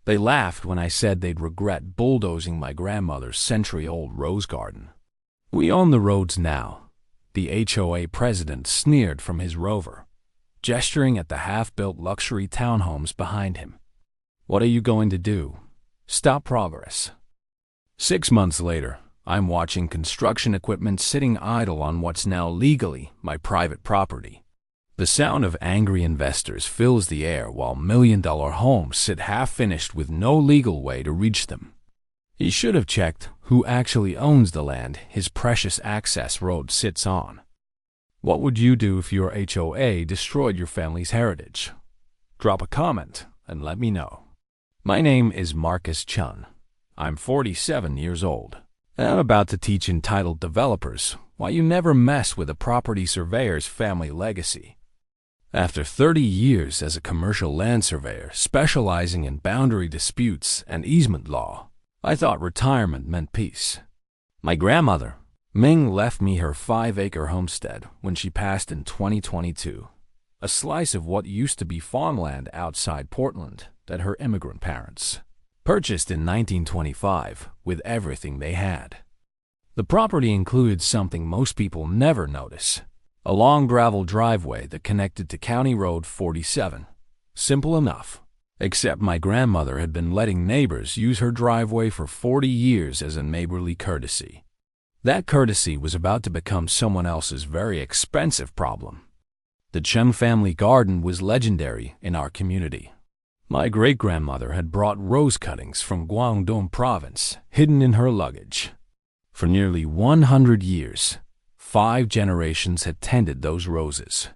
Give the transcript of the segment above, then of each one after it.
They laughed when I said they'd regret bulldozing my grandmother's century-old rose garden. "We own the roads now," the HOA president sneered from his rover, gesturing at the half-built luxury townhomes behind him. "What are you going to do? Stop progress?" 6 months later, I'm watching construction equipment sitting idle on what's now legally my private property. The sound of angry investors fills the air while million-dollar homes sit half-finished with no legal way to reach them. He should have checked who actually owns the land his precious access road sits on. What would you do if your HOA destroyed your family's heritage? Drop a comment and let me know. My name is Marcus Chun. I'm 47 years old, and I'm about to teach entitled developers why you never mess with a property surveyor's family legacy. After 30 years as a commercial land surveyor specializing in boundary disputes and easement law, I thought retirement meant peace. My grandmother, Ming, left me her 5-acre homestead when she passed in 2022, a slice of what used to be farmland outside Portland that her immigrant parents purchased in 1925 with everything they had. The property included something most people never notice: a long gravel driveway that connected to County Road 47. Simple enough, except my grandmother had been letting neighbors use her driveway for 40 years as a neighborly courtesy. That courtesy was about to become someone else's very expensive problem. The Chen family garden was legendary in our community. My great-grandmother had brought rose cuttings from Guangdong province, hidden in her luggage. For nearly 100 years, 5 generations had tended those roses.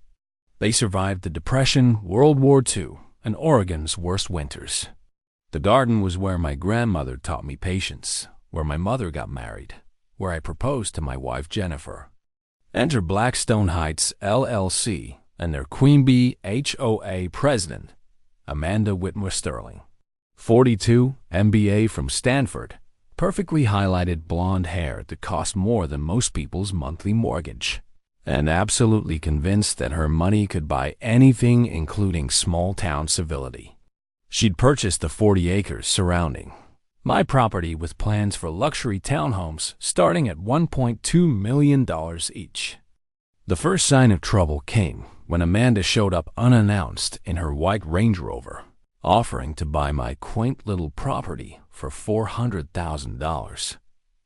They survived the Depression, World War II, and Oregon's worst winters. The garden was where my grandmother taught me patience, where my mother got married, where I proposed to my wife Jennifer. Enter Blackstone Heights LLC and their Queen Bee HOA president, Amanda Whitmore Sterling. 42, MBA from Stanford, perfectly highlighted blonde hair that cost more than most people's monthly mortgage, and absolutely convinced that her money could buy anything including small-town civility. She'd purchased the 40 acres surrounding my property with plans for luxury townhomes starting at $1.2 million each. The first sign of trouble came when Amanda showed up unannounced in her white Range Rover, offering to buy my quaint little property for $400,000.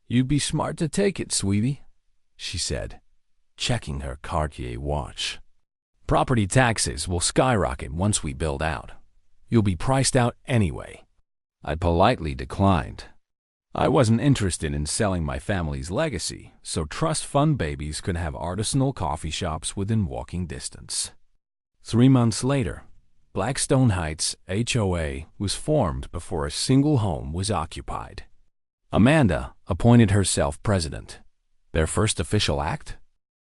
"You'd be smart to take it, sweetie," she said, checking her Cartier watch. "Property taxes will skyrocket once we build out. You'll be priced out anyway." I politely declined. I wasn't interested in selling my family's legacy, so trust fund babies could have artisanal coffee shops within walking distance. 3 months later, Blackstone Heights HOA was formed before a single home was occupied. Amanda appointed herself president. Their first official act?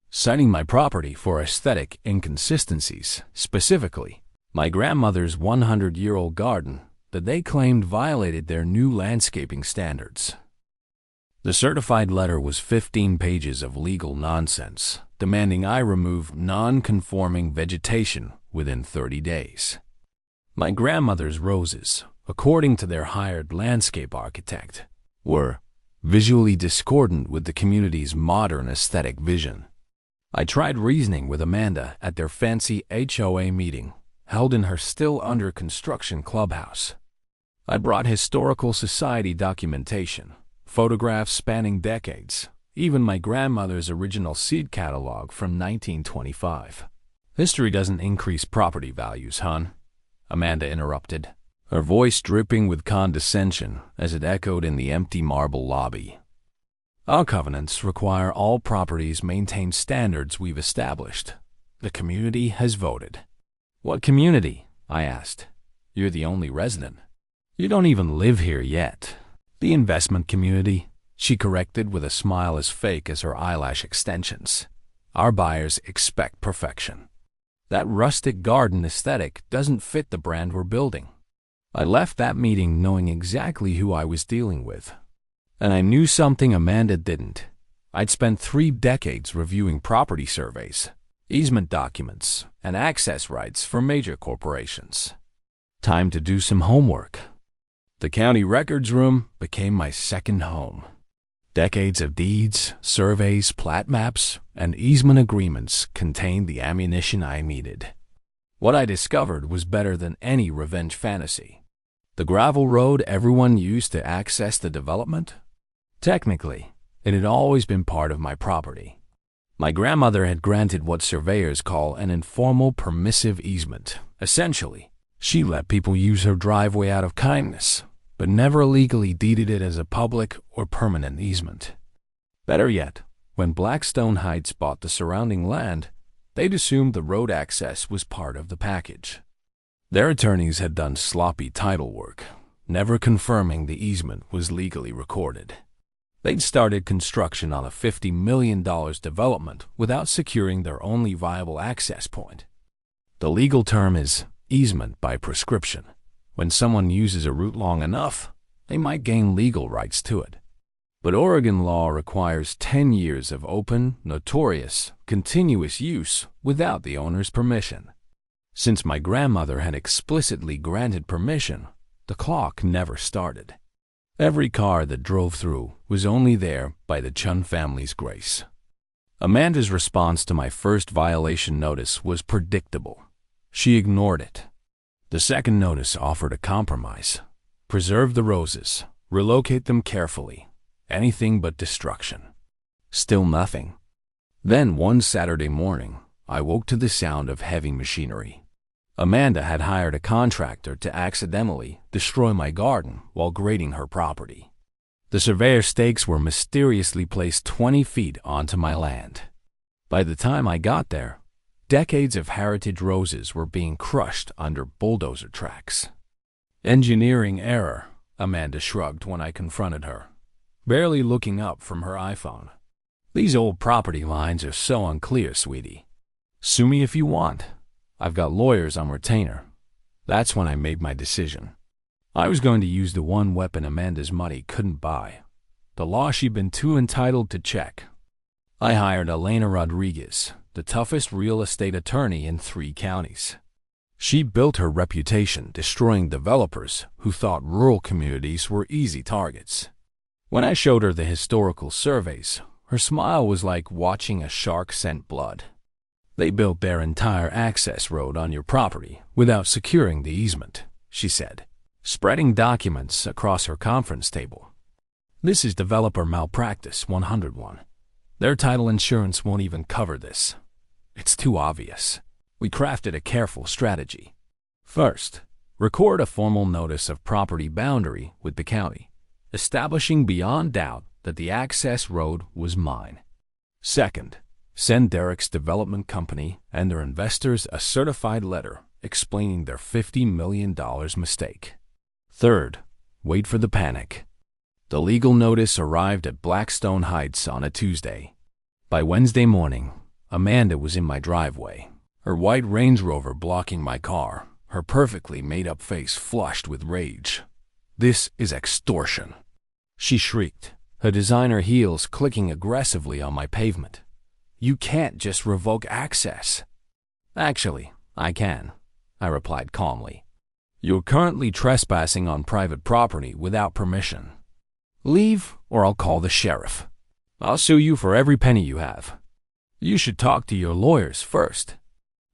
Citing my property for aesthetic inconsistencies, specifically my grandmother's 100-year-old garden that they claimed violated their new landscaping standards. The certified letter was 15 pages of legal nonsense, demanding I remove non-conforming vegetation within 30 days. My grandmother's roses, according to their hired landscape architect, were visually discordant with the community's modern aesthetic vision. I tried reasoning with Amanda at their fancy HOA meeting, held in her still-under-construction clubhouse. I brought historical society documentation, photographs spanning decades, even my grandmother's original seed catalog from 1925. "History doesn't increase property values, hon," Amanda interrupted, her voice dripping with condescension as it echoed in the empty marble lobby. "Our covenants require all properties maintain standards we've established. The community has voted." "What community?" I asked. "You're the only resident. You don't even live here yet." "The investment community," she corrected with a smile as fake as her eyelash extensions. "Our buyers expect perfection. That rustic garden aesthetic doesn't fit the brand we're building." I left that meeting knowing exactly who I was dealing with. And I knew something Amanda didn't. I'd spent 3 decades reviewing property surveys, easement documents, and access rights for major corporations. Time to do some homework. The county records room became my second home. Decades of deeds, surveys, plat maps, and easement agreements contained the ammunition I needed. What I discovered was better than any revenge fantasy. The gravel road everyone used to access the development? Technically, it had always been part of my property. My grandmother had granted what surveyors call an informal permissive easement. Essentially, she let people use her driveway out of kindness, but never legally deeded it as a public or permanent easement. Better yet, when Blackstone Heights bought the surrounding land, they'd assumed the road access was part of the package. Their attorneys had done sloppy title work, never confirming the easement was legally recorded. They'd started construction on a $50 million development without securing their only viable access point. The legal term is easement by prescription. When someone uses a route long enough, they might gain legal rights to it. But Oregon law requires 10 years of open, notorious, continuous use without the owner's permission. Since my grandmother had explicitly granted permission, the clock never started. Every car that drove through was only there by the Chun family's grace. Amanda's response to my first violation notice was predictable. She ignored it. The second notice offered a compromise. Preserve the roses, relocate them carefully. Anything but destruction. Still nothing. Then one Saturday morning, I woke to the sound of heavy machinery. Amanda had hired a contractor to accidentally destroy my garden while grading her property. The surveyor stakes were mysteriously placed 20 feet onto my land. By the time I got there, decades of heritage roses were being crushed under bulldozer tracks. Engineering error, Amanda shrugged when I confronted her, barely looking up from her iPhone. These old property lines are so unclear, sweetie. Sue me if you want. I've got lawyers on retainer. That's when I made my decision. I was going to use the one weapon Amanda's money couldn't buy, the law she'd been too entitled to check. I hired Elena Rodriguez, the toughest real estate attorney in 3 counties. She built her reputation destroying developers who thought rural communities were easy targets. When I showed her the historical surveys, her smile was like watching a shark scent blood. They built their entire access road on your property without securing the easement, she said, spreading documents across her conference table. This is developer malpractice 101. Their title insurance won't even cover this. It's too obvious. We crafted a careful strategy. First, record a formal notice of property boundary with the county, establishing beyond doubt that the access road was mine. Second, send Derek's development company and their investors a certified letter explaining their $50 million mistake. Third, wait for the panic. The legal notice arrived at Blackstone Heights on a Tuesday. By Wednesday morning, Amanda was in my driveway, her white Range Rover blocking my car, her perfectly made-up face flushed with rage. "This is extortion," she shrieked, her designer heels clicking aggressively on my pavement. "You can't just revoke access." "Actually, I can," I replied calmly. "You're currently trespassing on private property without permission. Leave, or I'll call the sheriff. I'll sue you for every penny you have. You should talk to your lawyers first.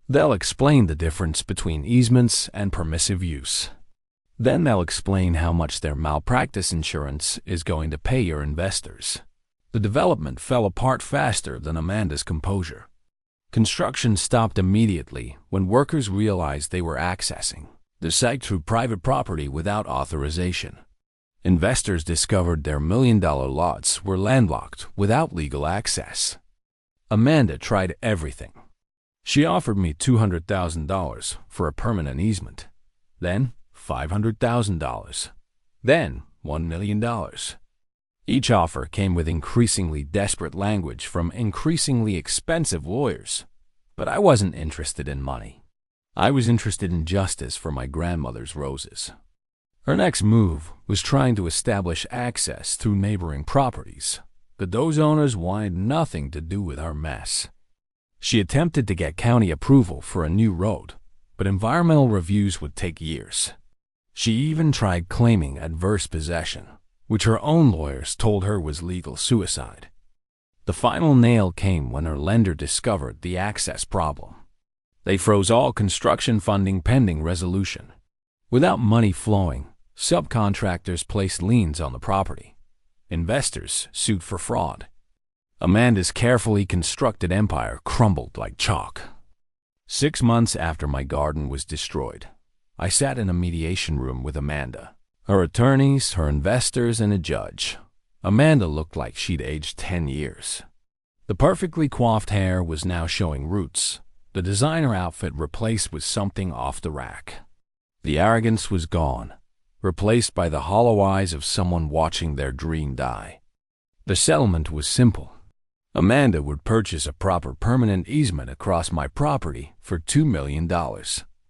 They'll explain the difference between easements and permissive use. Then they'll explain how much their malpractice insurance is going to pay your investors." The development fell apart faster than Amanda's composure. Construction stopped immediately when workers realized they were accessing the site through private property without authorization. Investors discovered their million-dollar lots were landlocked without legal access. Amanda tried everything. She offered me $200,000 for a permanent easement, then $500,000, then $1 million. Each offer came with increasingly desperate language from increasingly expensive lawyers, but I wasn't interested in money. I was interested in justice for my grandmother's roses. Her next move was trying to establish access through neighboring properties, but those owners wanted nothing to do with her mess. She attempted to get county approval for a new road, but environmental reviews would take years. She even tried claiming adverse possession, which her own lawyers told her was legal suicide. The final nail came when her lender discovered the access problem. They froze all construction funding pending resolution. Without money flowing, subcontractors placed liens on the property. Investors sued for fraud. Amanda's carefully constructed empire crumbled like chalk. 6 months after my garden was destroyed, I sat in a mediation room with Amanda, her attorneys, her investors, and a judge. Amanda looked like she'd aged 10 years. The perfectly coiffed hair was now showing roots, the designer outfit replaced with something off the rack. The arrogance was gone, replaced by the hollow eyes of someone watching their dream die. The settlement was simple. Amanda would purchase a proper permanent easement across my property for $2 million,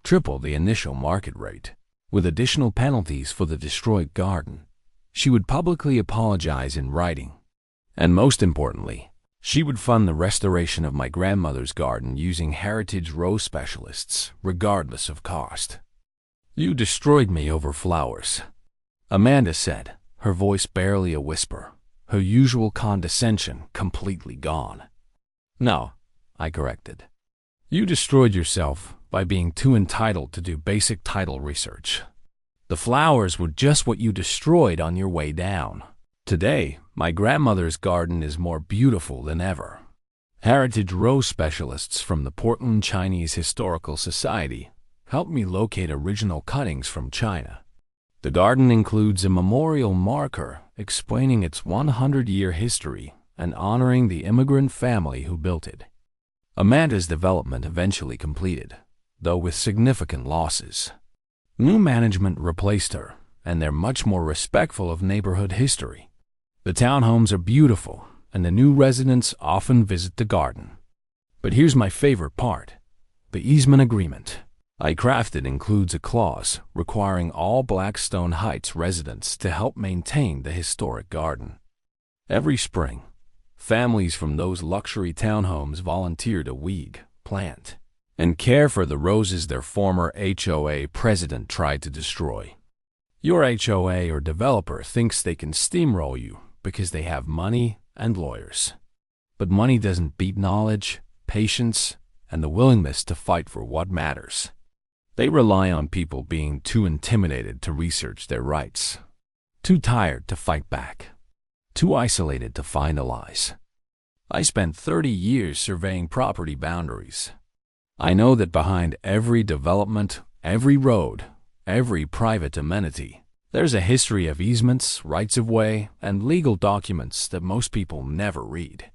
triple the initial market rate, with additional penalties for the destroyed garden. She would publicly apologize in writing. And most importantly, she would fund the restoration of my grandmother's garden using heritage rose specialists, regardless of cost. "You destroyed me over flowers," Amanda said, her voice barely a whisper, her usual condescension completely gone. "No," I corrected. "You destroyed yourself by being too entitled to do basic title research. The flowers were just what you destroyed on your way down. Today, my grandmother's garden is more beautiful than ever." Heritage rose specialists from the Portland Chinese Historical Society helped me locate original cuttings from China. The garden includes a memorial marker explaining its 100-year history and honoring the immigrant family who built it. Amanda's development eventually completed, though with significant losses. New management replaced her, and they're much more respectful of neighborhood history. The townhomes are beautiful, and the new residents often visit the garden. But here's my favorite part: the easement agreement I crafted includes a clause requiring all Blackstone Heights residents to help maintain the historic garden. Every spring, families from those luxury townhomes volunteer to weed, plant, and care for the roses their former HOA president tried to destroy. Your HOA or developer thinks they can steamroll you because they have money and lawyers. But money doesn't beat knowledge, patience, and the willingness to fight for what matters. They rely on people being too intimidated to research their rights, too tired to fight back, too isolated to find allies. I spent 30 years surveying property boundaries. I know that behind every development, every road, every private amenity, there's a history of easements, rights-of-way, and legal documents that most people never read.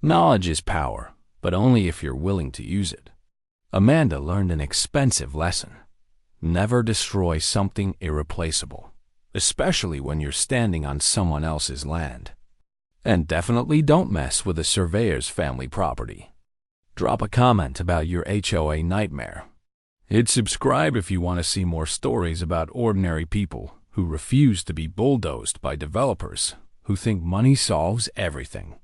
Knowledge is power, but only if you're willing to use it. Amanda learned an expensive lesson. Never destroy something irreplaceable, especially when you're standing on someone else's land. And definitely don't mess with a surveyor's family property. Drop a comment about your HOA nightmare. Hit subscribe if you want to see more stories about ordinary people who refuse to be bulldozed by developers who think money solves everything.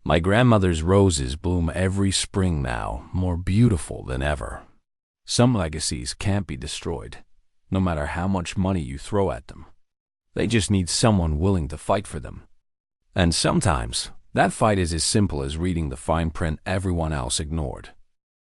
My grandmother's roses bloom every spring now, more beautiful than ever. Some legacies can't be destroyed, no matter how much money you throw at them. They just need someone willing to fight for them. And sometimes, that fight is as simple as reading the fine print everyone else ignored.